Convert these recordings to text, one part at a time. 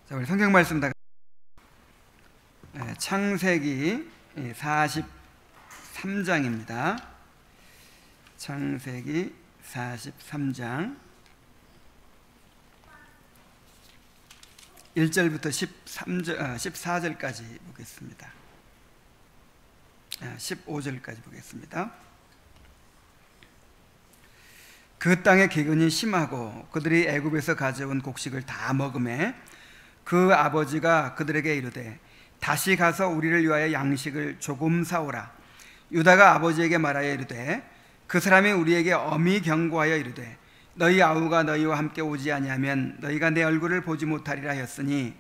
자, 우리 성경 말씀 다 창세기 43장입니다. 창세기 43장 1절부터 14절까지 보겠습니다. 15절까지 보겠습니다. 그 땅의 기근이 심하고 그들이 애굽에서 가져온 곡식을 다 먹음에 그 아버지가 그들에게 이르되 다시 가서 우리를 위하여 양식을 조금 사오라. 유다가 아버지에게 말하여 이르되 그 사람이 우리에게 엄히 경고하여 이르되 너희 아우가 너희와 함께 오지 아니하면 너희가 내 얼굴을 보지 못하리라 하였으니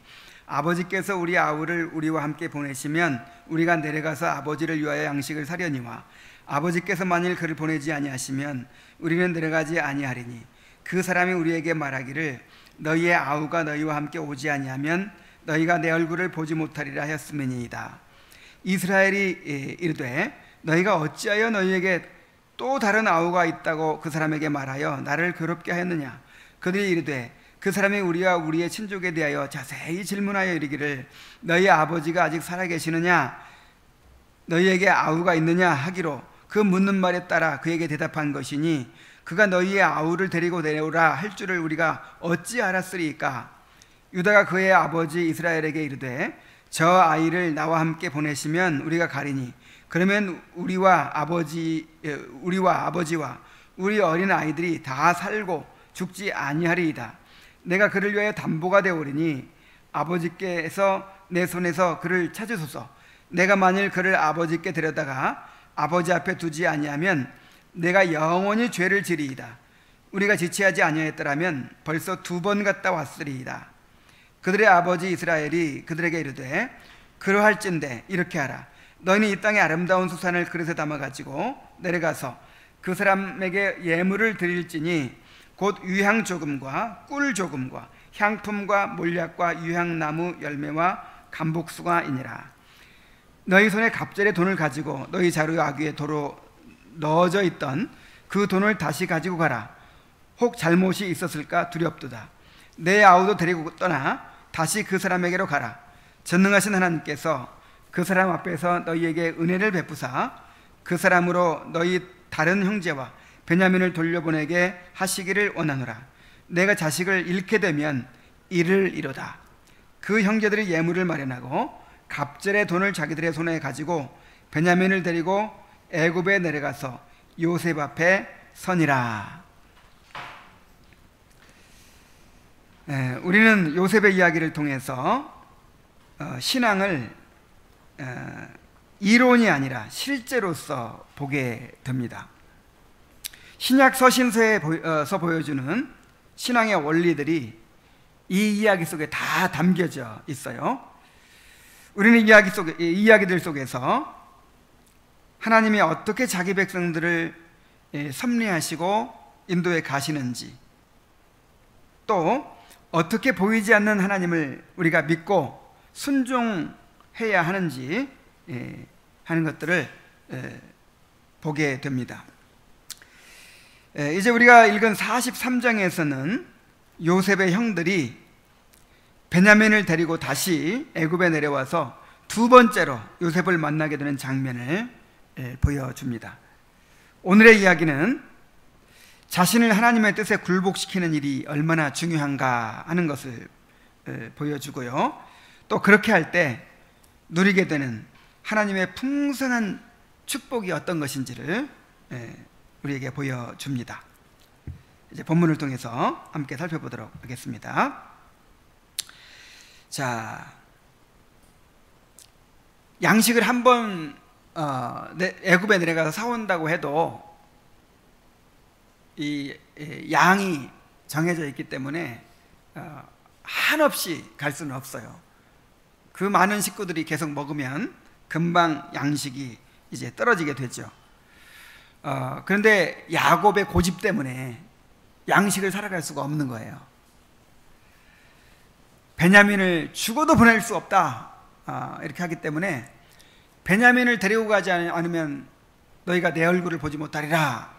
아버지께서 우리 아우를 우리와 함께 보내시면 우리가 내려가서 아버지를 위하여 양식을 사려니와 아버지께서 만일 그를 보내지 아니하시면 우리는 내려가지 아니하리니 그 사람이 우리에게 말하기를 너희의 아우가 너희와 함께 오지 아니하면 너희가 내 얼굴을 보지 못하리라 하였음이니이다. 이스라엘이 이르되 너희가 어찌하여 너희에게 또 다른 아우가 있다고 그 사람에게 말하여 나를 괴롭게 하였느냐. 그들이 이르되 그 사람이 우리와 우리의 친족에 대하여 자세히 질문하여 이르기를 너희 아버지가 아직 살아계시느냐 너희에게 아우가 있느냐 하기로 그 묻는 말에 따라 그에게 대답한 것이니 그가 너희의 아우를 데리고 내려오라 할 줄을 우리가 어찌 알았으리까. 유다가 그의 아버지 이스라엘에게 이르되 저 아이를 나와 함께 보내시면 우리가 가리니 그러면 우리와 아버지와 우리 어린 아이들이 다 살고 죽지 아니하리이다. 내가 그를 위하여 담보가 되오리니 아버지께서 내 손에서 그를 찾으소서. 내가 만일 그를 아버지께 데려다가 아버지 앞에 두지 아니하면 내가 영원히 죄를 지리이다. 우리가 지체하지 아니하였더라면 벌써 2번 갔다 왔으리이다. 그들의 아버지 이스라엘이 그들에게 이르되 그러할진대 이렇게 하라. 너희는 이 땅의 아름다운 수산을 그릇에 담아가지고 내려가서 그 사람에게 예물을 드릴지니 곧 유향 조금과 꿀 조금과 향품과 몰약과 유향나무 열매와 감복수가이니라. 너희 손에 갑절의 돈을 가지고 너희 자루 아귀에 도로 넣어져 있던 그 돈을 다시 가지고 가라. 혹 잘못이 있었을까 두렵도다. 내 아우도 데리고 떠나 다시 그 사람에게로 가라. 전능하신 하나님께서 그 사람 앞에서 너희에게 은혜를 베푸사 그 사람으로 너희 다른 형제와 베냐민을 돌려보내게 하시기를 원하노라. 내가 자식을 잃게 되면 이를 이루다. 그 형제들이 예물을 마련하고 갑절의 돈을 자기들의 손에 가지고 베냐민을 데리고 애굽에 내려가서 요셉 앞에 서니라. 우리는 요셉의 이야기를 통해서 신앙을 이론이 아니라 실제로서 보게 됩니다. 신약 서신서에서 보여주는 신앙의 원리들이 이 이야기 속에 다 담겨져 있어요. 우리는 이야기들 속에서 하나님이 어떻게 자기 백성들을 섭리하시고 인도해 가시는지, 또 어떻게 보이지 않는 하나님을 우리가 믿고 순종해야 하는지 하는 것들을 보게 됩니다. 이제 우리가 읽은 43장에서는 요셉의 형들이 베냐민을 데리고 다시 애굽에 내려와서 2번째로 요셉을 만나게 되는 장면을 보여줍니다. 오늘의 이야기는 자신을 하나님의 뜻에 굴복시키는 일이 얼마나 중요한가 하는 것을 보여주고요. 또 그렇게 할 때 누리게 되는 하나님의 풍성한 축복이 어떤 것인지를 우리에게 보여줍니다. 이제 본문을 통해서 함께 살펴보도록 하겠습니다. 자, 양식을 한번 애굽에 내려가서 사온다고 해도 이 양이 정해져 있기 때문에 한없이 갈 수는 없어요. 그 많은 식구들이 계속 먹으면 금방 양식이 이제 떨어지게 되죠. 그런데 야곱의 고집 때문에 양식을 살아갈 수가 없는 거예요. 베냐민을 죽어도 보낼 수 없다 이렇게 하기 때문에 베냐민을 데리고 가지 않으면 너희가 내 얼굴을 보지 못하리라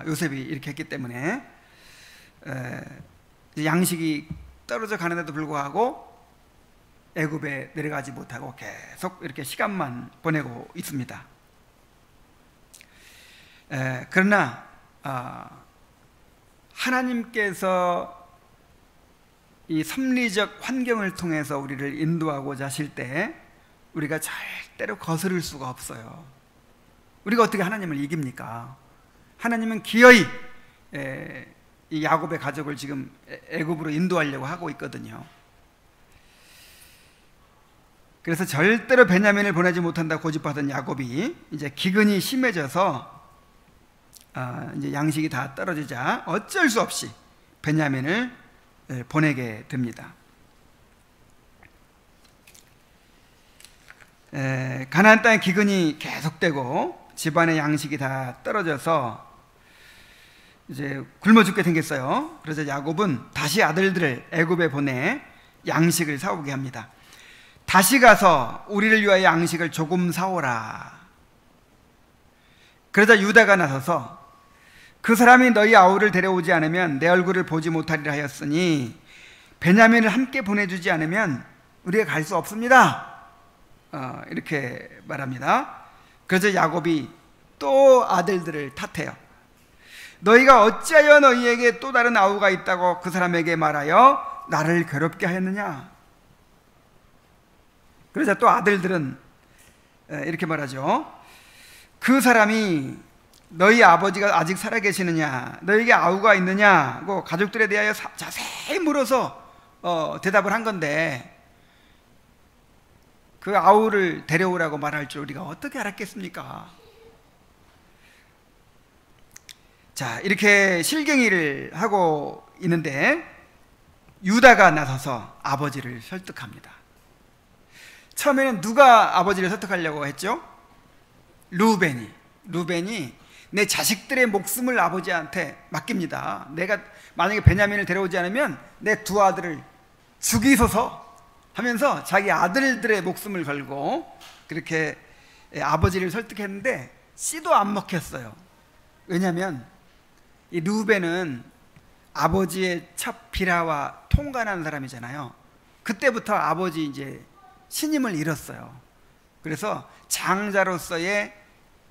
요셉이 이렇게 했기 때문에 양식이 떨어져 가는데도 불구하고 애굽에 내려가지 못하고 계속 이렇게 시간만 보내고 있습니다. 그러나 하나님께서 이 섭리적 환경을 통해서 우리를 인도하고자 하실 때 우리가 절대로 거스를 수가 없어요. 우리가 어떻게 하나님을 이깁니까? 하나님은 기어이 이 야곱의 가족을 지금 애굽으로 인도하려고 하고 있거든요. 그래서 절대로 베냐민을 보내지 못한다고 고집하던 야곱이 이제 기근이 심해져서 이제 양식이 다 떨어지자 어쩔 수 없이 베냐민을 보내게 됩니다. 가나안 땅의 기근이 계속되고 집안의 양식이 다 떨어져서 이제 굶어 죽게 생겼어요. 그래서 야곱은 다시 아들들을 애굽에 보내 양식을 사오게 합니다. 다시 가서 우리를 위하여 양식을 조금 사오라. 그러자 유다가 나서서 그 사람이 너희 아우를 데려오지 않으면 내 얼굴을 보지 못하리라 하였으니 베냐민을 함께 보내주지 않으면 우리가 갈 수 없습니다. 이렇게 말합니다. 그래서 야곱이 또 아들들을 탓해요. 너희가 어찌하여 너희에게 또 다른 아우가 있다고 그 사람에게 말하여 나를 괴롭게 하였느냐. 그러자 또 아들들은 이렇게 말하죠. 그 사람이 너희 아버지가 아직 살아계시느냐, 너희에게 아우가 있느냐고 가족들에 대하여 자세히 물어서 대답을 한 건데 그 아우를 데려오라고 말할 줄 우리가 어떻게 알았겠습니까? 자, 이렇게 실갱이를 하고 있는데 유다가 나서서 아버지를 설득합니다. 처음에는 누가 아버지를 설득하려고 했죠? 루벤이 내 자식들의 목숨을 아버지한테 맡깁니다. 내가 만약에 베냐민을 데려오지 않으면 내 두 아들을 죽이소서 하면서 자기 아들들의 목숨을 걸고 그렇게 아버지를 설득했는데 씨도 안 먹혔어요. 왜냐하면 이 루벤은 아버지의 첫 비라와 통관한 사람이잖아요. 그때부터 아버지 이제 신임을 잃었어요. 그래서 장자로서의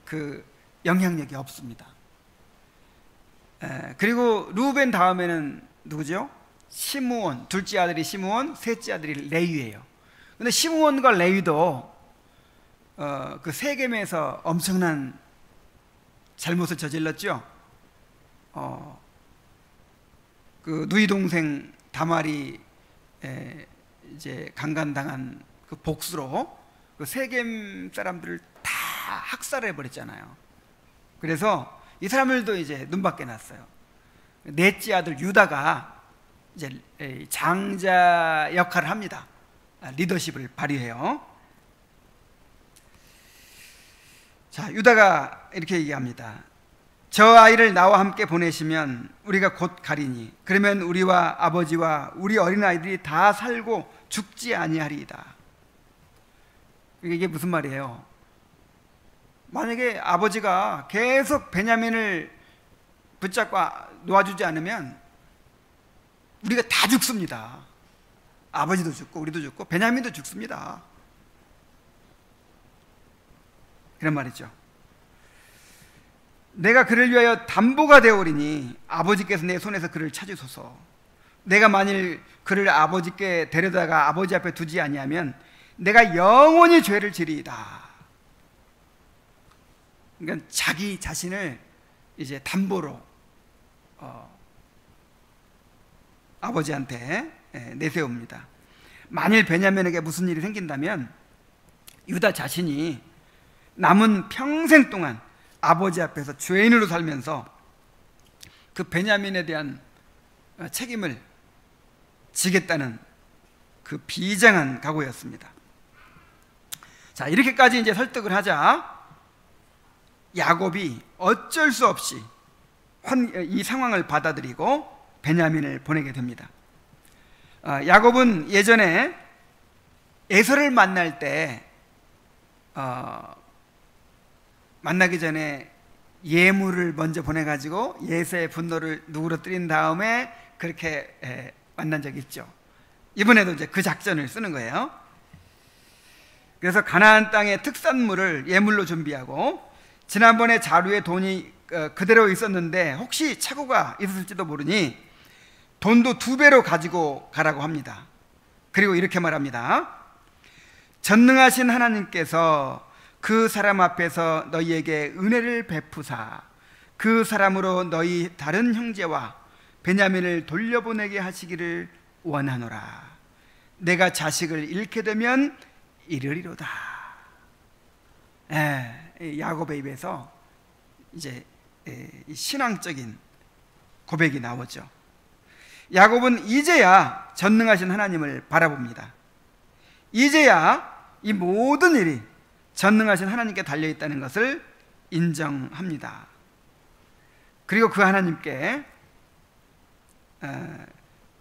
그 영향력이 없습니다. 그리고 루벤 다음에는 누구죠? 시므온, 둘째 아들이 시므온, 셋째 아들이 레위예요. 근데 시므온과 레위도 그 세겜에서 엄청난 잘못을 저질렀죠. 그 누이 동생 다말이 이제 강간당한 그 복수로 그 세겜 사람들을 다 학살해 버렸잖아요. 그래서 이 사람들도 이제 눈밖에 났어요. 넷째 아들 유다가 이제 장자 역할을 합니다. 리더십을 발휘해요. 자, 유다가 이렇게 얘기합니다. 저 아이를 나와 함께 보내시면 우리가 곧 가리니 그러면 우리와 아버지와 우리 어린아이들이 다 살고 죽지 아니하리이다. 이게 무슨 말이에요? 만약에 아버지가 계속 베냐민을 붙잡고 놓아주지 않으면 우리가 다 죽습니다. 아버지도 죽고 우리도 죽고 베냐민도 죽습니다. 이런 말이죠. 내가 그를 위하여 담보가 되오리니 아버지께서 내 손에서 그를 찾으소서. 내가 만일 그를 아버지께 데려다가 아버지 앞에 두지 아니하면 내가 영원히 죄를 지리이다. 그러니까 자기 자신을 이제 담보로 아버지한테 내세웁니다. 만일 베냐민에게 무슨 일이 생긴다면 유다 자신이 남은 평생 동안 아버지 앞에서 죄인으로 살면서 그 베냐민에 대한 책임을 지겠다는 그 비장한 각오였습니다. 자, 이렇게까지 이제 설득을 하자 야곱이 어쩔 수 없이 이 상황을 받아들이고 베냐민을 보내게 됩니다. 야곱은 예전에 에서를 만날 때 만나기 전에 예물을 먼저 보내가지고 예서의 분노를 누그러뜨린 다음에 그렇게 만난 적이 있죠. 이번에도 이제 그 작전을 쓰는 거예요. 그래서 가나안 땅의 특산물을 예물로 준비하고, 지난번에 자루에 돈이 그대로 있었는데 혹시 착오가 있었을지도 모르니 돈도 2배로 가지고 가라고 합니다. 그리고 이렇게 말합니다. 전능하신 하나님께서 그 사람 앞에서 너희에게 은혜를 베푸사 그 사람으로 너희 다른 형제와 베냐민을 돌려보내게 하시기를 원하노라. 내가 자식을 잃게 되면 이르리로다. 야곱의 입에서 이제 신앙적인 고백이 나오죠. 야곱은 이제야 전능하신 하나님을 바라봅니다. 이제야 이 모든 일이 전능하신 하나님께 달려있다는 것을 인정합니다. 그리고 그 하나님께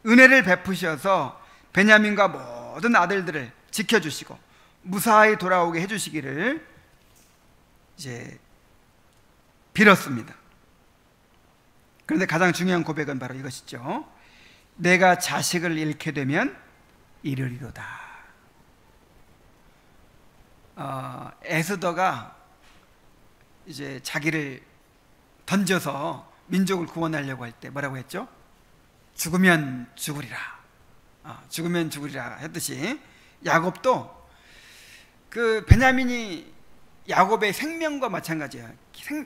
은혜를 베푸셔서 베냐민과 모든 아들들을 지켜주시고 무사히 돌아오게 해주시기를 이제 빌었습니다. 그런데 가장 중요한 고백은 바로 이것이죠. 내가 자식을 잃게 되면 이르리로다. 에스더가 이제 자기를 던져서 민족을 구원하려고 할 때 뭐라고 했죠? 죽으면 죽으리라. 죽으면 죽으리라 했듯이 야곱도 그 베냐민이 야곱의 생명과 마찬가지야.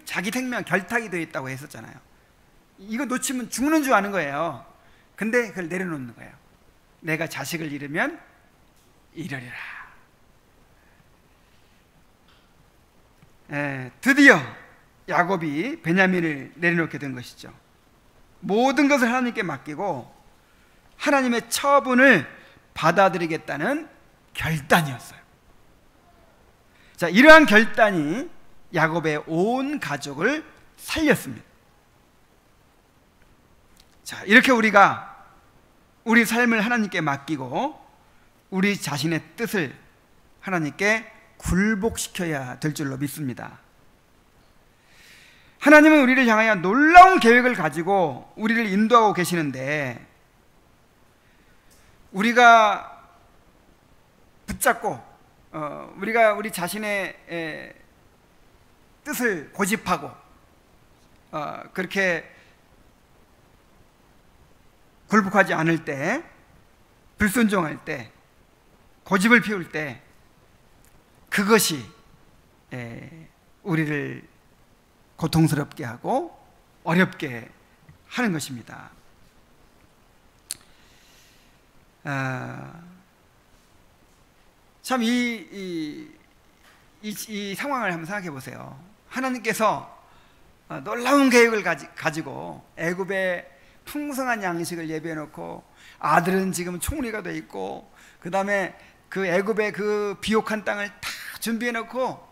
자기 생명 결탁이 되어 있다고 했었잖아요. 이거 놓치면 죽는 줄 아는 거예요. 근데 그걸 내려놓는 거예요. 내가 자식을 잃으면 이르리라. 드디어 야곱이 베냐민을 내려놓게 된 것이죠. 모든 것을 하나님께 맡기고 하나님의 처분을 받아들이겠다는 결단이었어요. 자, 이러한 결단이 야곱의 온 가족을 살렸습니다. 자, 이렇게 우리가 우리 삶을 하나님께 맡기고 우리 자신의 뜻을 하나님께 굴복시켜야 될 줄로 믿습니다. 하나님은 우리를 향하여 놀라운 계획을 가지고 우리를 인도하고 계시는데 우리가 붙잡고 우리가 우리 자신의 뜻을 고집하고 그렇게 굴복하지 않을 때, 불순종할 때, 고집을 피울 때 그것이 우리를 고통스럽게 하고 어렵게 하는 것입니다. 참 이 상황을 한번 생각해 보세요. 하나님께서 놀라운 계획을 가지고 애굽의 풍성한 양식을 예비해 놓고 아들은 지금 총리가 돼 있고 그 다음에 그 애굽의 그 비옥한 땅을 다 준비해 놓고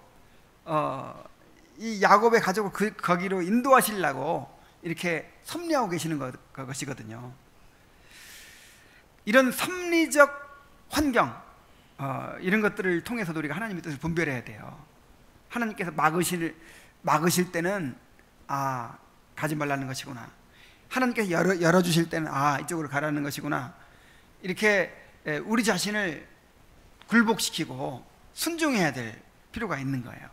이 야곱의 가족을 거기로 인도하시려고 이렇게 섭리하고 계시는 것이거든요. 이런 섭리적 환경 이런 것들을 통해서도 우리가 하나님의 뜻을 분별해야 돼요. 하나님께서 막으실 때는 가지 말라는 것이구나. 하나님께서 열어주실 때는 이쪽으로 가라는 것이구나. 이렇게 우리 자신을 굴복시키고 순종해야 될 필요가 있는 거예요.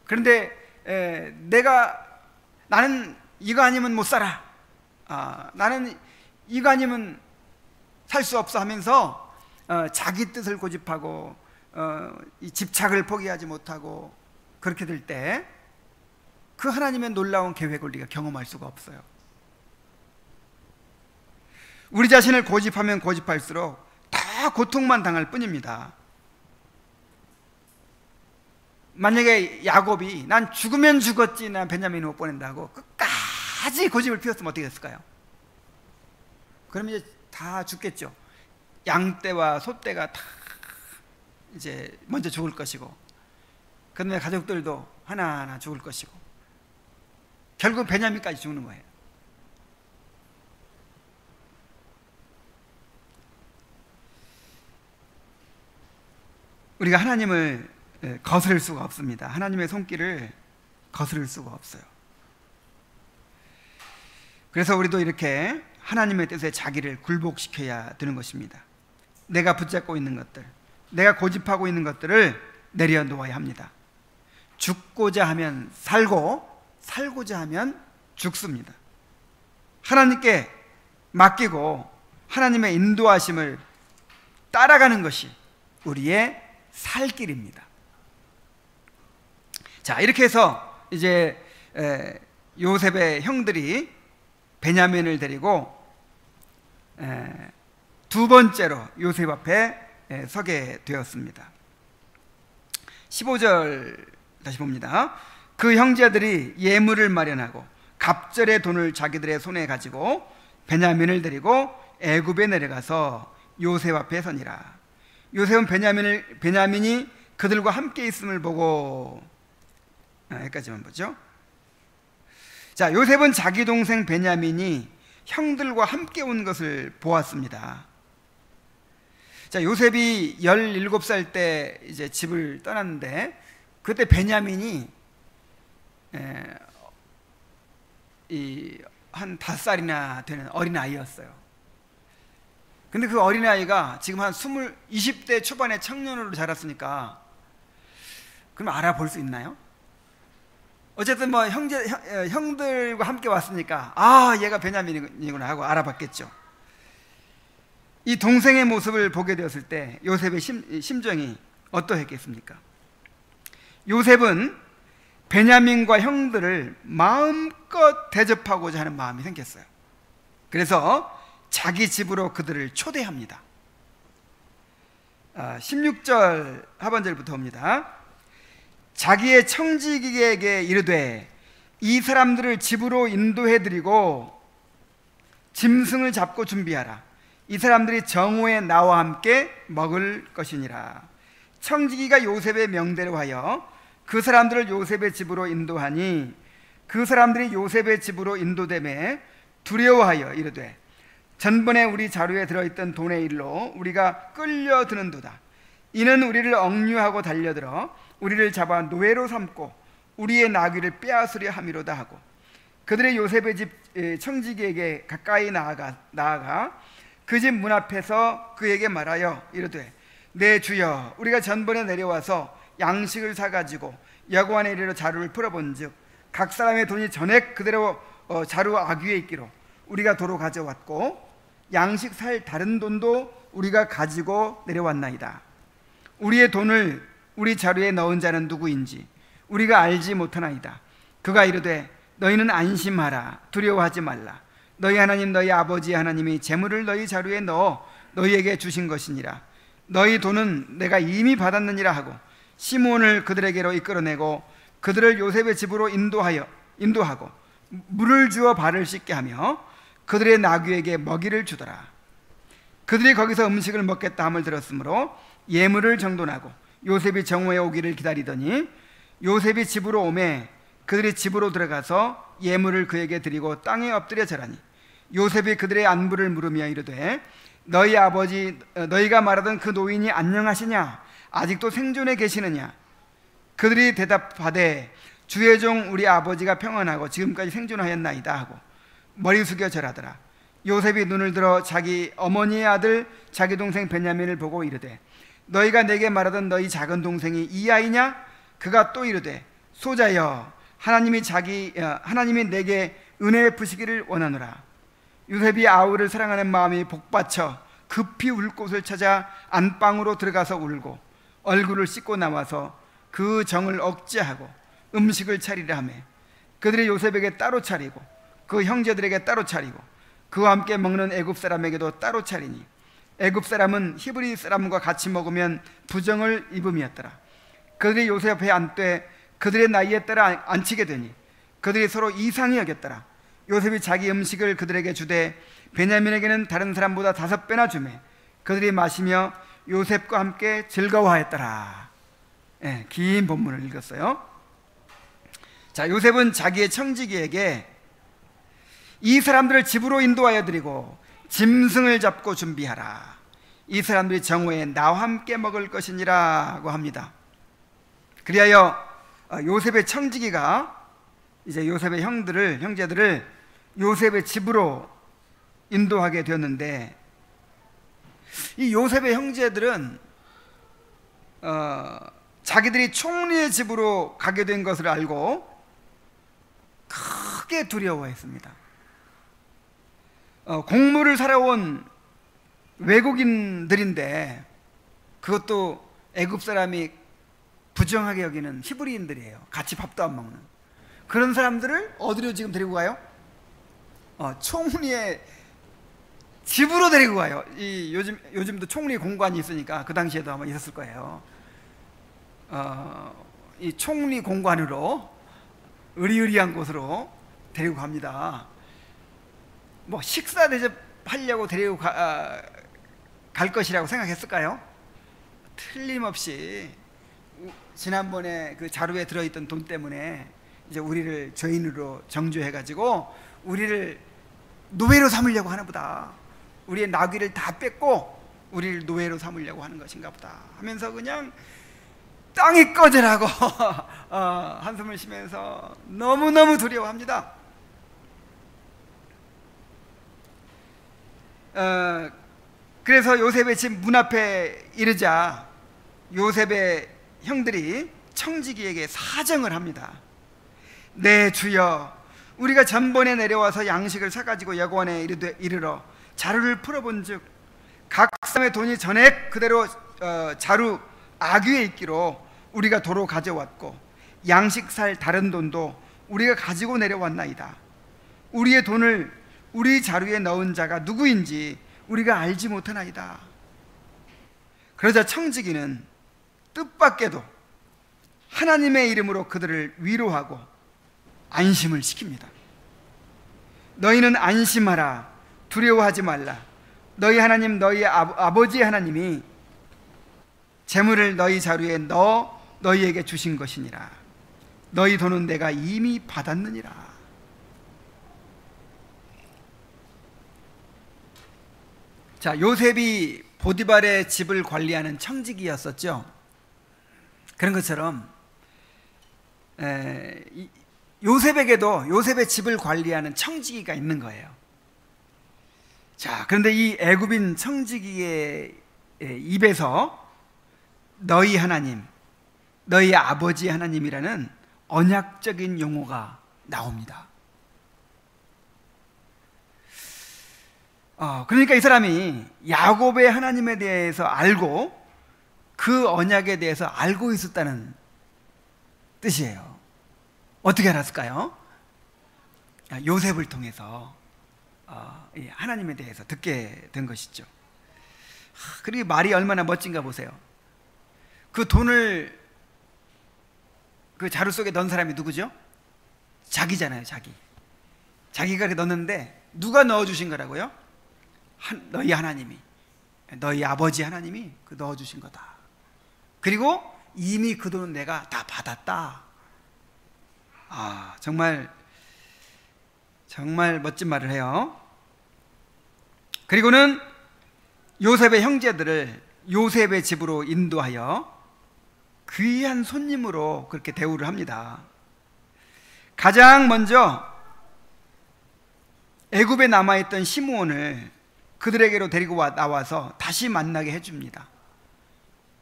그런데 나는 이거 아니면 못 살아. 나는 이거 아니면 살 수 없어 하면서 자기 뜻을 고집하고 이 집착을 포기하지 못하고 그렇게 될 때 그 하나님의 놀라운 계획을 우리가 경험할 수가 없어요. 우리 자신을 고집하면 고집할수록 다 고통만 당할 뿐입니다. 만약에 야곱이 난 죽으면 죽었지 난 베냐민을 못 보낸다고 끝까지 고집을 피웠으면 어떻게 됐을까요? 그럼 이제 다 죽겠죠. 양떼와 소떼가 다 이제 먼저 죽을 것이고 그 다음에 가족들도 하나하나 죽을 것이고 결국 베냐민까지 죽는 거예요. 우리가 하나님을 거스를 수가 없습니다. 하나님의 손길을 거스를 수가 없어요. 그래서 우리도 이렇게 하나님의 뜻에 자기를 굴복시켜야 되는 것입니다. 내가 붙잡고 있는 것들, 내가 고집하고 있는 것들을 내려놓아야 합니다. 죽고자 하면 살고, 살고자 하면 죽습니다. 하나님께 맡기고 하나님의 인도하심을 따라가는 것이 우리의 살 길입니다. 자, 이렇게 해서 이제 요셉의 형들이 베냐민을 데리고 두 번째로 요셉 앞에 서게 되었습니다. 15절 다시 봅니다. 그 형제들이 예물을 마련하고 갑절의 돈을 자기들의 손에 가지고 베냐민을 데리고 애굽에 내려가서 요셉 앞에 서니라. 요셉은 베냐민이 그들과 함께 있음을 보고, 여기까지만 보죠. 자, 요셉은 자기 동생 베냐민이 형들과 함께 온 것을 보았습니다. 자, 요셉이 17살 때 이제 집을 떠났는데, 그때 베냐민이 한 5살이나 되는 어린아이였어요. 근데 그 어린아이가 지금 한 20대 초반의 청년으로 자랐으니까, 그럼 알아볼 수 있나요? 어쨌든 뭐 형들과 함께 왔으니까, 아, 얘가 베냐민이구나 하고 알아봤겠죠. 이 동생의 모습을 보게 되었을 때 요셉의 심정이 어떠했겠습니까? 요셉은 베냐민과 형들을 마음껏 대접하고자 하는 마음이 생겼어요. 그래서 자기 집으로 그들을 초대합니다. 16절 하반절부터 봅니다. 자기의 청지기에게 이르되 이 사람들을 집으로 인도해드리고 짐승을 잡고 준비하라. 이 사람들이 정오에 나와 함께 먹을 것이니라. 청지기가 요셉의 명대로 하여 그 사람들을 요셉의 집으로 인도하니 그 사람들이 요셉의 집으로 인도되매 두려워하여 이르되 전번에 우리 자루에 들어있던 돈의 일로 우리가 끌려드는도다. 이는 우리를 억류하고 달려들어 우리를 잡아 노예로 삼고 우리의 나귀를 빼앗으려 함이로다 하고 그들의 요셉의 집 청지기에게 가까이 나아가 그 집 문 앞에서 그에게 말하여 이르되 내 주여, 우리가 전번에 내려와서 양식을 사가지고 여관에 이르러 자루를 풀어본즉 각 사람의 돈이 전액 그대로 자루 아귀에 있기로 우리가 도로 가져왔고 양식 살 다른 돈도 우리가 가지고 내려왔나이다. 우리의 돈을 우리 자루에 넣은 자는 누구인지 우리가 알지 못하나이다. 그가 이르되 너희는 안심하라. 두려워하지 말라. 너희 하나님 너희 아버지 하나님이 재물을 너희 자루에 넣어 너희에게 주신 것이니라. 너희 돈은 내가 이미 받았느니라 하고 시몬을 그들에게로 이끌어내고 그들을 요셉의 집으로 인도하고 물을 주어 발을 씻게 하며 그들의 나귀에게 먹이를 주더라. 그들이 거기서 음식을 먹겠다 함을 들었으므로 예물을 정돈하고 요셉이 정오에 오기를 기다리더니 요셉이 집으로 오매 그들이 집으로 들어가서 예물을 그에게 드리고 땅에 엎드려 절하니 요셉이 그들의 안부를 물으며 이르되 너희 아버지 너희가 말하던 그 노인이 안녕하시냐? 아직도 생존해 계시느냐? 그들이 대답하되 주의 종 우리 아버지가 평안하고 지금까지 생존하였나이다 하고 머리 숙여 절하더라. 요셉이 눈을 들어 자기 어머니의 아들 자기 동생 베냐민을 보고 이르되 너희가 내게 말하던 너희 작은 동생이 이 아이냐? 그가 또 이르되 소자여, 하나님이 내게 은혜 베푸시기를 원하노라. 요셉이 아우를 사랑하는 마음이 복받쳐 급히 울 곳을 찾아 안방으로 들어가서 울고 얼굴을 씻고 나와서 그 정을 억제하고 음식을 차리려 하며 그들이 요셉에게 따로 차리고 그 형제들에게 따로 차리고 그와 함께 먹는 애굽 사람에게도 따로 차리니 애굽 사람은 히브리 사람과 같이 먹으면 부정을 입음이었더라. 그들이 요셉 앞에 앉되 그들의 나이에 따라 앉히게 되니 그들이 서로 이상히 여겼더라. 요셉이 자기 음식을 그들에게 주되 베냐민에게는 다른 사람보다 5배나 주매 그들이 마시며 요셉과 함께 즐거워하였더라. 긴 본문을 읽었어요. 자, 요셉은 자기의 청지기에게 이 사람들을 집으로 인도하여 드리고 짐승을 잡고 준비하라. 이 사람들이 정오에 나와 함께 먹을 것이니라고 합니다. 그리하여 요셉의 청지기가 이제 요셉의 형제들을 요셉의 집으로 인도하게 되었는데 이 요셉의 형제들은 자기들이 총리의 집으로 가게 된 것을 알고 크게 두려워했습니다. 공물을 사러 온 외국인들인데, 그것도 애굽 사람이 부정하게 여기는 히브리인들이에요. 같이 밥도 안 먹는 그런 사람들을 어디로 지금 데리고 가요? 총리의 집으로 데리고 가요. 요즘도 총리 공관이 있으니까 그 당시에도 아마 있었을 거예요. 이 총리 공관으로, 의리의리한 곳으로 데리고 갑니다. 뭐 식사 대접하려고 데리고 갈 것이라고 생각했을까요? 틀림없이 지난번에 그 자루에 들어있던 돈 때문에 이제 우리를 죄인으로 정죄해가지고 우리를 노예로 삼으려고 하나 보다, 우리의 나귀를 다 뺏고 우리를 노예로 삼으려고 하는 것인가 보다 하면서 그냥 땅이 꺼져라고 한숨을 쉬면서 너무너무 두려워합니다. 그래서 요셉의 집 문 앞에 이르자 요셉의 형들이 청지기에게 사정을 합니다. 네 주여, 우리가 전번에 내려와서 양식을 사가지고 여관에 이르러 자루를 풀어본즉 각 사람의 돈이 전액 그대로 자루 아귀에 있기로 우리가 도로 가져왔고 양식 살 다른 돈도 우리가 가지고 내려왔나이다. 우리의 돈을 우리 자루에 넣은 자가 누구인지 우리가 알지 못하나이다. 그러자 청지기는 뜻밖에도 하나님의 이름으로 그들을 위로하고 안심을 시킵니다. 너희는 안심하라, 두려워하지 말라. 너희 하나님, 너희 아버지의 하나님이 재물을 너희 자루에 넣어 너희에게 주신 것이니라. 너희 돈은 내가 이미 받았느니라. 자, 요셉이 보디발의 집을 관리하는 청지기였었죠. 그런 것처럼 요셉에게도 요셉의 집을 관리하는 청지기가 있는 거예요. 자, 그런데 이 애굽인 청지기의 입에서 너희 하나님, 너희 아버지 하나님이라는 언약적인 용어가 나옵니다. 그러니까 이 사람이 야곱의 하나님에 대해서 알고 그 언약에 대해서 알고 있었다는 뜻이에요. 어떻게 알았을까요? 요셉을 통해서 하나님에 대해서 듣게 된 것이죠. 그리고 말이 얼마나 멋진가 보세요. 그 돈을 그 자루 속에 넣은 사람이 누구죠? 자기잖아요. 자기가 넣었는데 누가 넣어주신 거라고요? 너희 하나님이, 너희 아버지 하나님이 그 넣어주신 거다. 그리고 이미 그 돈은 내가 다 받았다. 정말 멋진 말을 해요. 그리고는 요셉의 형제들을 요셉의 집으로 인도하여 귀한 손님으로 그렇게 대우를 합니다. 가장 먼저 애굽에 남아있던 시므온을 그들에게로 데리고 나와서 다시 만나게 해줍니다.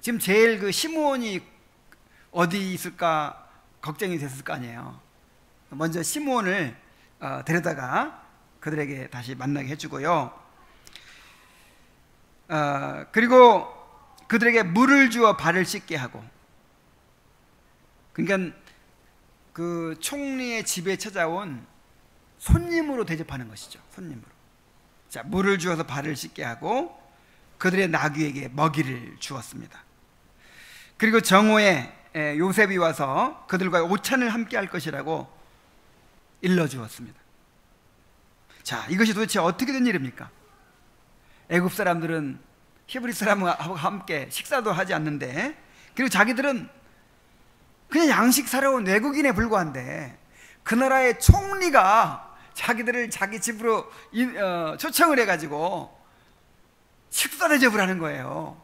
지금 제일 그 시므온이 어디 있을까 걱정이 됐을 거 아니에요. 먼저 시므온을 데려다가 그들에게 다시 만나게 해주고요. 그리고 그들에게 물을 주어 발을 씻게 하고, 그러니까 그 총리의 집에 찾아온 손님으로 대접하는 것이죠. 손님으로. 자, 물을 주어서 발을 씻게 하고 그들의 나귀에게 먹이를 주었습니다. 그리고 정오에 요셉이 와서 그들과 오찬을 함께 할 것이라고 일러주었습니다. 자, 이것이 도대체 어떻게 된 일입니까? 애굽 사람들은 히브리 사람과 함께 식사도 하지 않는데, 그리고 자기들은 그냥 양식 사러 온 외국인에 불과한데 그 나라의 총리가 자기들을 자기 집으로 초청을 해가지고 식사 대접을 하는 거예요.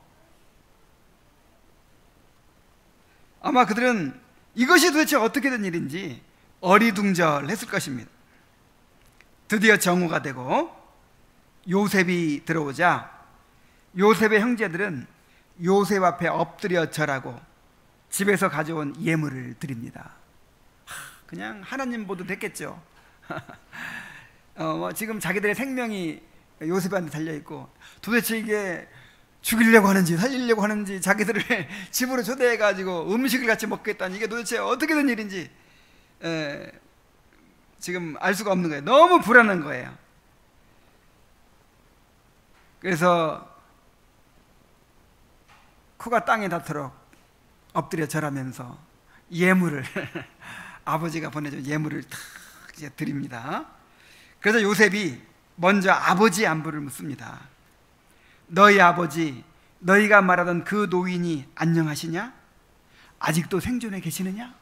아마 그들은 이것이 도대체 어떻게 된 일인지 어리둥절했을 것입니다. 드디어 정오가 되고 요셉이 들어오자 요셉의 형제들은 요셉 앞에 엎드려 절하고 집에서 가져온 예물을 드립니다. 그냥 하나님 보도 됐겠죠. 지금 자기들의 생명이 요셉한테 달려있고, 도대체 이게 죽이려고 하는지 살리려고 하는지, 자기들을 집으로 초대해가지고 음식을 같이 먹겠다니 이게 도대체 어떻게 된 일인지 지금 알 수가 없는 거예요. 너무 불안한 거예요. 그래서 코가 땅에 닿도록 엎드려 절하면서 예물을 아버지가 보내준 예물을 탁 이제 드립니다. 그래서 요셉이 먼저 아버지 안부를 묻습니다. 너희 아버지, 너희가 말하던 그 노인이 안녕하시냐? 아직도 생존해 계시느냐?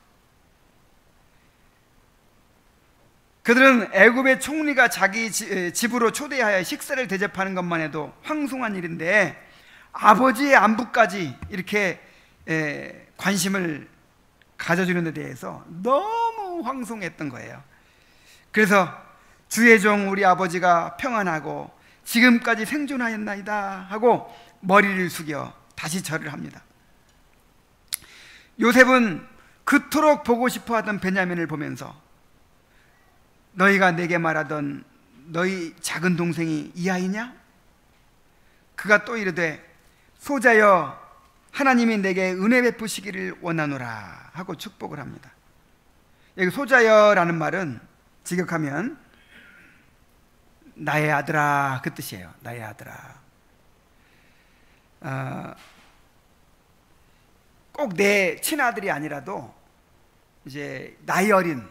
그들은 애굽의 총리가 자기 집으로 초대하여 식사를 대접하는 것만 해도 황송한 일인데, 아버지의 안부까지 이렇게 관심을 가져주는 데 대해서 너무 황송했던 거예요. 그래서 주의 종 우리 아버지가 평안하고 지금까지 생존하였나이다 하고 머리를 숙여 다시 절을 합니다. 요셉은 그토록 보고 싶어하던 베냐민을 보면서 너희가 내게 말하던 너희 작은 동생이 이 아이냐? 그가 또 이르되 소자여 하나님이 내게 은혜 베푸시기를 원하노라 하고 축복을 합니다. 여기 소자여라는 말은 직역하면 나의 아들아 그 뜻이에요. 나의 아들아. 꼭 내 친아들이 아니라도 이제 나이 어린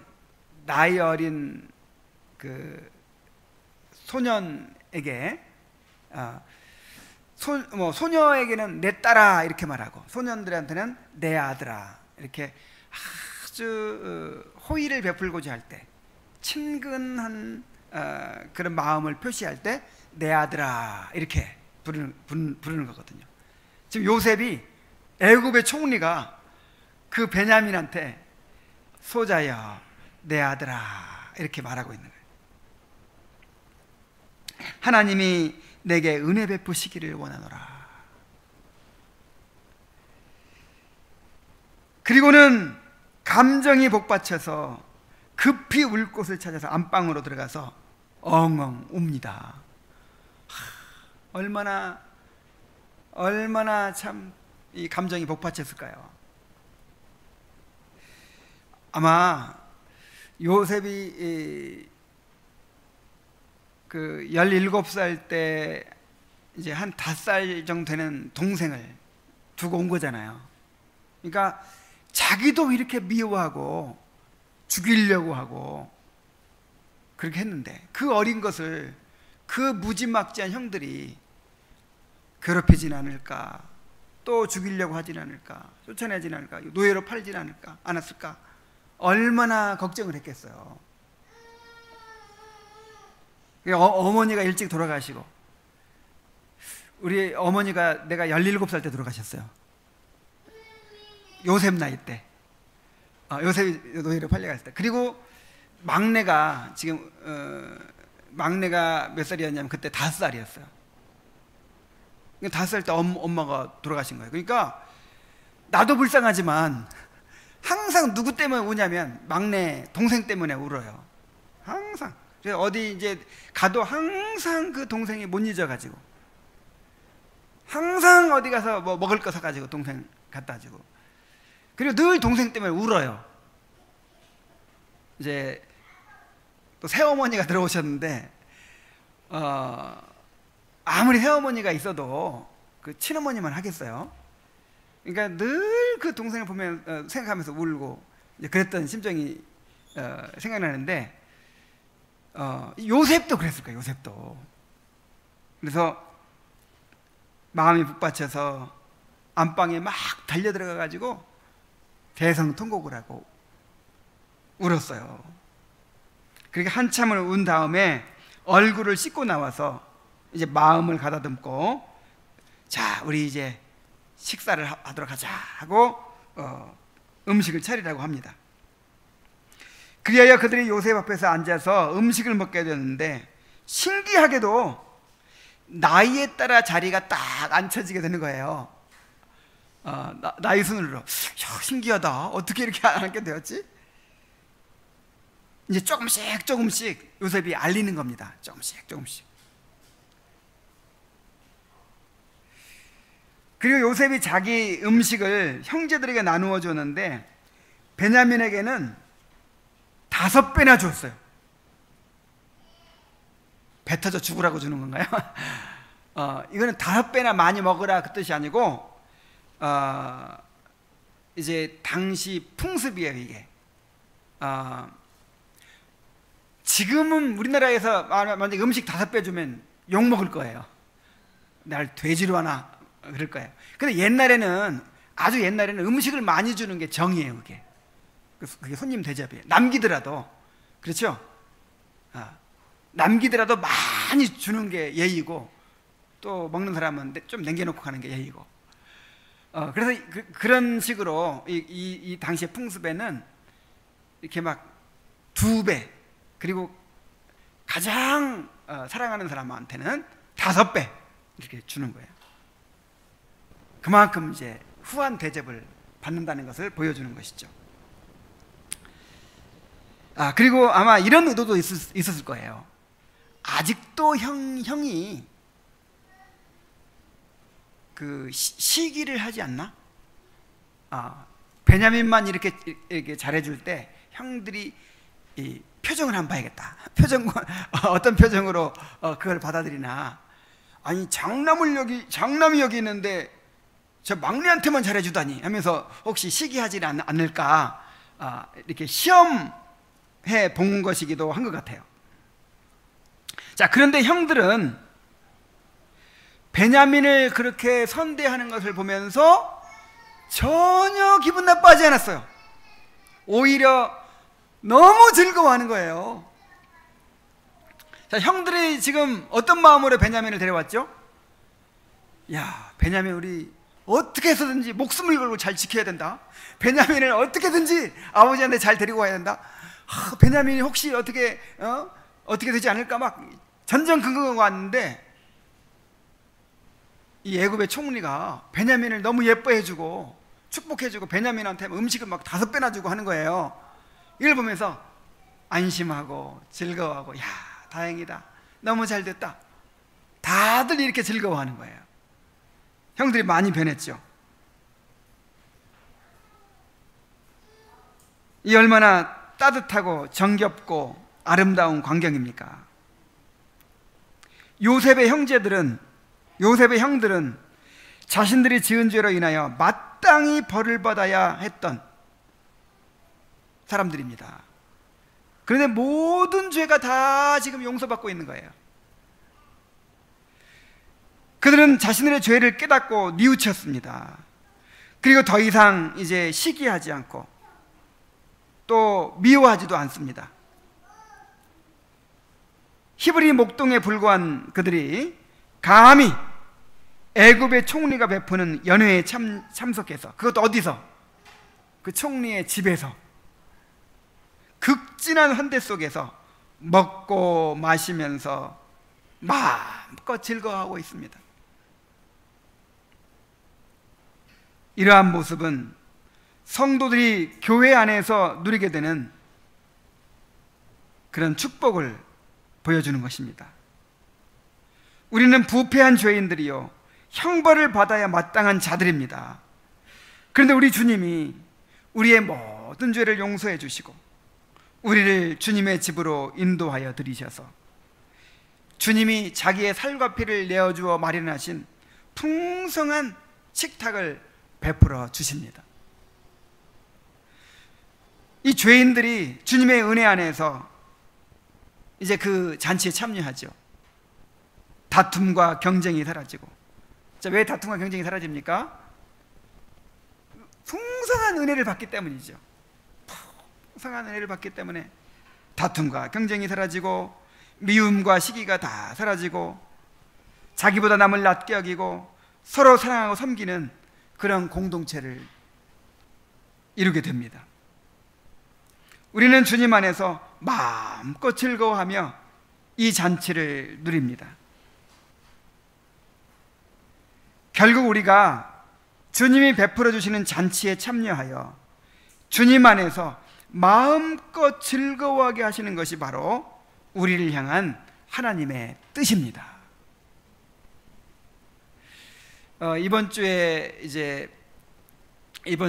그 소년에게 소녀에게는 내 딸아 이렇게 말하고, 소년들한테는 내 아들아 이렇게 아주 호의를 베풀고자 할 때, 친근한 그런 마음을 표시할 때 내 아들아 이렇게 부르는 거거든요. 지금 요셉이 애굽의 총리가 그 베냐민한테 소자여 내 아들아 이렇게 말하고 있는 거예요. 하나님이 내게 은혜 베푸시기를 원하노라. 그리고는 감정이 복받쳐서 급히 울 곳을 찾아서 안방으로 들어가서 엉엉 웁니다. 얼마나 참 이 감정이 복받쳤을까요? 아마 요셉이 그 17살 때 이제 한 5살 정도 되는 동생을 두고 온 거잖아요. 그러니까 자기도 이렇게 미워하고 죽이려고 하고 그렇게 했는데, 그 어린 것을 그 무지막지한 형들이 괴롭히진 않을까, 또 죽이려고 하진 않을까, 쫓아내진 않을까, 노예로 팔진 않았을까, 얼마나 걱정을 했겠어요. 어머니가 일찍 돌아가시고, 우리 어머니가 내가 17살 때 돌아가셨어요. 요셉 나이 때, 요셉이 노예로 팔려갔을 때. 그리고 막내가 지금 막내가 몇 살이었냐면 그때 5살이었어요. 5살 때 엄마가 돌아가신 거예요. 그러니까 나도 불쌍하지만 항상 누구 때문에 우냐면 막내 동생 때문에 울어요. 항상. 그래서 어디 이제 가도 항상 그 동생이 못 잊어가지고, 항상 어디 가서 뭐 먹을 거 사가지고 동생 갖다 주고, 그리고 늘 동생 때문에 울어요. 이제 또 새어머니가 들어오셨는데, 아무리 새어머니가 있어도 그 친어머니만 하겠어요. 그러니까 늘 그 동생을 보면 생각하면서 울고 이제 그랬던 심정이 생각나는데, 요셉도 그랬을 거예요. 요셉도. 그래서 마음이 북받쳐서 안방에 막 달려 들어가 가지고 대성통곡을 하고 울었어요. 그렇게 한참을 운 다음에 얼굴을 씻고 나와서 이제 마음을 가다듬고, 자 우리 이제 식사를 하도록 하자 하고 음식을 차리라고 합니다. 그리하여 그들이 요셉 앞에서 앉아서 음식을 먹게 되는데, 신기하게도 나이에 따라 자리가 딱 앉혀지게 되는 거예요. 나이 순으로 신기하다. 어떻게 이렇게 하게 되었지? 이제 조금씩 조금씩 요셉이 알리는 겁니다. 조금씩 조금씩. 그리고 요셉이 자기 음식을 형제들에게 나누어 줬는데 베냐민에게는 5배나 줬어요. 배 터져 죽으라고 주는 건가요? 이거는 5배나 많이 먹으라 그 뜻이 아니고 이제 당시 풍습이에요. 이게 지금은 우리나라에서 만약에 음식 5배 주면 욕 먹을 거예요. 날 돼지로 하나 그럴 거예요. 근데 옛날에는, 아주 옛날에는 음식을 많이 주는 게 정이에요. 그게 손님 대접이에요. 남기더라도, 그렇죠? 남기더라도 많이 주는 게 예의고, 또 먹는 사람은 좀 남겨놓고 가는 게 예의고. 그래서 그런 식으로 이 당시의 풍습에는 이렇게 막 2배, 그리고 가장 사랑하는 사람한테는 5배 이렇게 주는 거예요. 그만큼 이제 후한 대접을 받는다는 것을 보여주는 것이죠. 그리고 아마 이런 의도도 있었을 거예요. 아직도 형이 그 시기를 하지 않나? 베냐민만 이렇게 잘해줄 때 형들이 이 표정을 한번 봐야겠다. 어떤 표정으로 그걸 받아들이나. 아니, 장남이 여기 있는데 저 막내한테만 잘해주다니 하면서 혹시 시기하지 않을까, 이렇게 시험해 본 것이기도 한 것 같아요. 자, 그런데 형들은 베냐민을 그렇게 선대하는 것을 보면서 전혀 기분 나빠하지 않았어요. 오히려 너무 즐거워하는 거예요. 자, 형들이 지금 어떤 마음으로 베냐민을 데려왔죠? 야, 베냐민 우리 어떻게 해서든지 목숨을 걸고 잘 지켜야 된다. 베냐민을 어떻게든지 아버지한테 잘 데리고 와야 된다. 베냐민이 혹시 어떻게 되지 않을까 막 전전긍긍하고 왔는데, 이 애굽의 총리가 베냐민을 너무 예뻐해주고 축복해주고 베냐민한테 음식을 막 5배나 주고 하는 거예요. 이걸 보면서 안심하고 즐거워하고, 야, 다행이다, 너무 잘 됐다, 다들 이렇게 즐거워하는 거예요. 형들이 많이 변했죠. 이 얼마나 따뜻하고 정겹고 아름다운 광경입니까? 요셉의 형들은 자신들이 지은 죄로 인하여 마땅히 벌을 받아야 했던 사람들입니다. 그런데 모든 죄가 다 지금 용서받고 있는 거예요. 그들은 자신들의 죄를 깨닫고 뉘우쳤습니다. 그리고 더 이상 이제 시기하지 않고 또 미워하지도 않습니다. 히브리 목동에 불과한 그들이 감히 애굽의 총리가 베푸는 연회에 참석해서, 그것도 어디서? 그 총리의 집에서 극진한 환대 속에서 먹고 마시면서 마음껏 즐거워하고 있습니다. 이러한 모습은 성도들이 교회 안에서 누리게 되는 그런 축복을 보여주는 것입니다. 우리는 부패한 죄인들이요 형벌을 받아야 마땅한 자들입니다. 그런데 우리 주님이 우리의 모든 죄를 용서해 주시고 우리를 주님의 집으로 인도하여 들이셔서 주님이 자기의 살과 피를 내어주어 마련하신 풍성한 식탁을 베풀어 주십니다. 이 죄인들이 주님의 은혜 안에서 이제 그 잔치에 참여하죠. 다툼과 경쟁이 사라지고. 자, 왜 다툼과 경쟁이 사라집니까? 풍성한 은혜를 받기 때문이죠. 풍성한 은혜를 받기 때문에 다툼과 경쟁이 사라지고 미움과 시기가 다 사라지고 자기보다 남을 낮게 여기고 서로 사랑하고 섬기는 그런 공동체를 이루게 됩니다. 우리는 주님 안에서 마음껏 즐거워하며 이 잔치를 누립니다. 결국 우리가 주님이 베풀어 주시는 잔치에 참여하여 주님 안에서 마음껏 즐거워하게 하시는 것이 바로 우리를 향한 하나님의 뜻입니다. 이번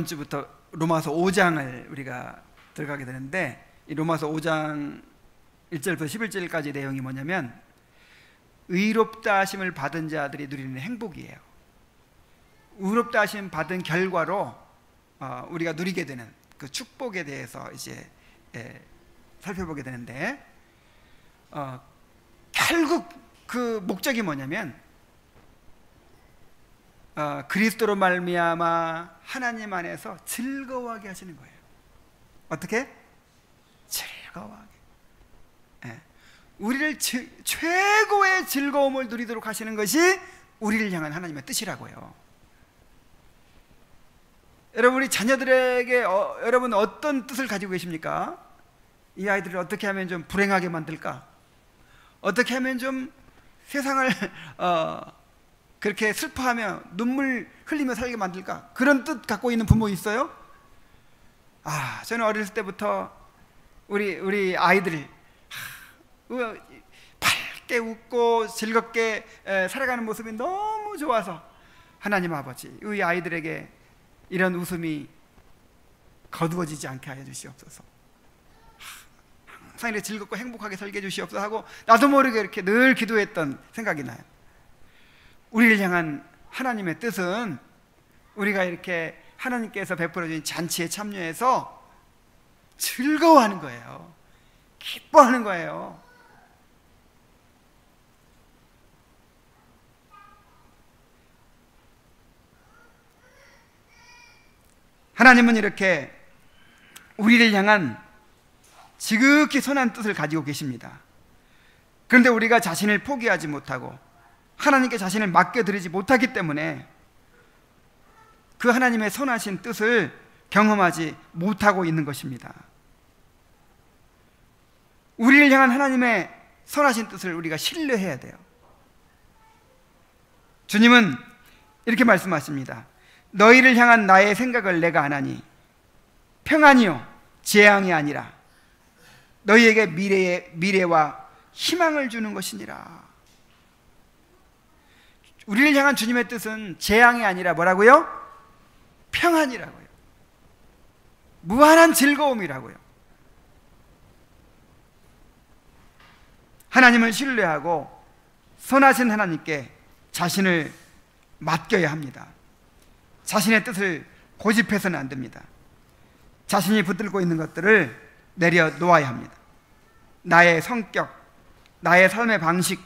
주부터 로마서 5장을 우리가 들어가게 되는데, 이 로마서 5장 1절부터 11절까지 내용이 뭐냐면 의롭다 하심을 받은 자들이 누리는 행복이에요. 의롭다 하심 받은 결과로 우리가 누리게 되는 그 축복에 대해서 이제 살펴보게 되는데, 결국 그 목적이 뭐냐면 그리스도로 말미암아 하나님 안에서 즐거워하게 하시는 거예요. 어떻게? 즐거워하게. 우리를 최고의 즐거움을 누리도록 하시는 것이 우리를 향한 하나님의 뜻이라고요. 여러분, 우리 자녀들에게 여러분 어떤 뜻을 가지고 계십니까? 이 아이들을 어떻게 하면 좀 불행하게 만들까? 어떻게 하면 좀 세상을 그렇게 슬퍼하며 눈물 흘리며 살게 만들까? 그런 뜻 갖고 있는 부모 있어요? 저는 어렸을 때부터 우리 아이들 밝게 웃고 즐겁게 살아가는 모습이 너무 좋아서 하나님 아버지, 우리 아이들에게 이런 웃음이 거두어지지 않게 하여 주시옵소서. 항상 이렇게 즐겁고 행복하게 살게 해주시옵소서 하고 나도 모르게 이렇게 늘 기도했던 생각이 나요. 우리를 향한 하나님의 뜻은 우리가 이렇게 하나님께서 베풀어 주신 잔치에 참여해서 즐거워하는 거예요. 기뻐하는 거예요. 하나님은 이렇게 우리를 향한 지극히 선한 뜻을 가지고 계십니다. 그런데 우리가 자신을 포기하지 못하고 하나님께 자신을 맡겨드리지 못하기 때문에 그 하나님의 선하신 뜻을 경험하지 못하고 있는 것입니다. 우리를 향한 하나님의 선하신 뜻을 우리가 신뢰해야 돼요. 주님은 이렇게 말씀하십니다. 너희를 향한 나의 생각을 내가 아나니 평안이요 재앙이 아니라 너희에게 미래와 희망을 주는 것이니라. 우리를 향한 주님의 뜻은 재앙이 아니라 뭐라고요? 평안이라고요. 무한한 즐거움이라고요. 하나님을 신뢰하고 선하신 하나님께 자신을 맡겨야 합니다. 자신의 뜻을 고집해서는 안 됩니다. 자신이 붙들고 있는 것들을 내려놓아야 합니다. 나의 성격, 나의 삶의 방식,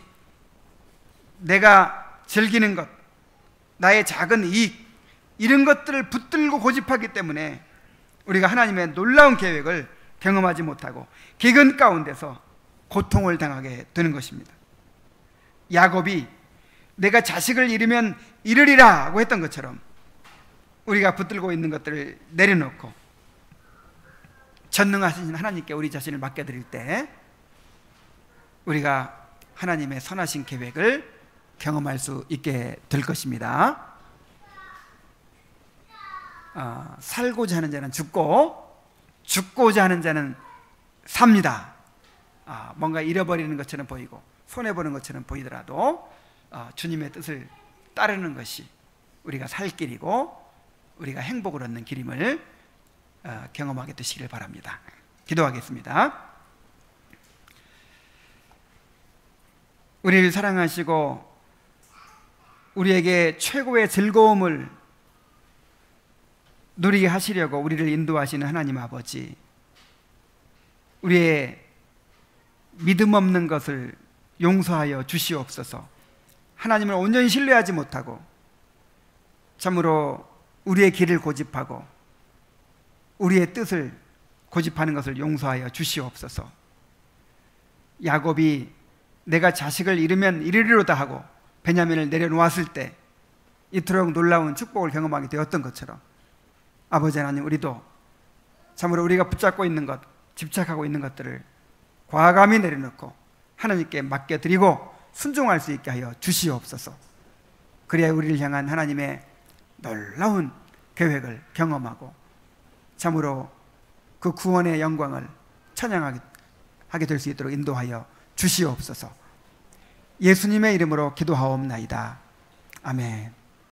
내가 즐기는 것, 나의 작은 이익, 이런 것들을 붙들고 고집하기 때문에 우리가 하나님의 놀라운 계획을 경험하지 못하고 기근 가운데서 고통을 당하게 되는 것입니다. 야곱이 내가 자식을 잃으면 잃으리라 고 했던 것처럼 우리가 붙들고 있는 것들을 내려놓고 전능하신 하나님께 우리 자신을 맡겨드릴 때 우리가 하나님의 선하신 계획을 경험할 수 있게 될 것입니다. 살고자 하는 자는 죽고 죽고자 하는 자는 삽니다. 뭔가 잃어버리는 것처럼 보이고 손해보는 것처럼 보이더라도 주님의 뜻을 따르는 것이 우리가 살 길이고 우리가 행복을 얻는 길임을 경험하게 되시기를 바랍니다. 기도하겠습니다. 우리를 사랑하시고 우리에게 최고의 즐거움을 누리게 하시려고 우리를 인도하시는 하나님 아버지, 우리의 믿음 없는 것을 용서하여 주시옵소서. 하나님을 온전히 신뢰하지 못하고 참으로 우리의 길을 고집하고 우리의 뜻을 고집하는 것을 용서하여 주시옵소서. 야곱이 내가 자식을 잃으면 잃으리로다 하고 베냐민을 내려놓았을 때 이토록 놀라운 축복을 경험하게 되었던 것처럼 아버지 하나님, 우리도 참으로 우리가 붙잡고 있는 것, 집착하고 있는 것들을 과감히 내려놓고 하나님께 맡겨드리고 순종할 수 있게 하여 주시옵소서. 그래야 우리를 향한 하나님의 놀라운 계획을 경험하고 참으로 그 구원의 영광을 찬양하게 될 수 있도록 인도하여 주시옵소서. 예수님의 이름으로 기도하옵나이다. 아멘.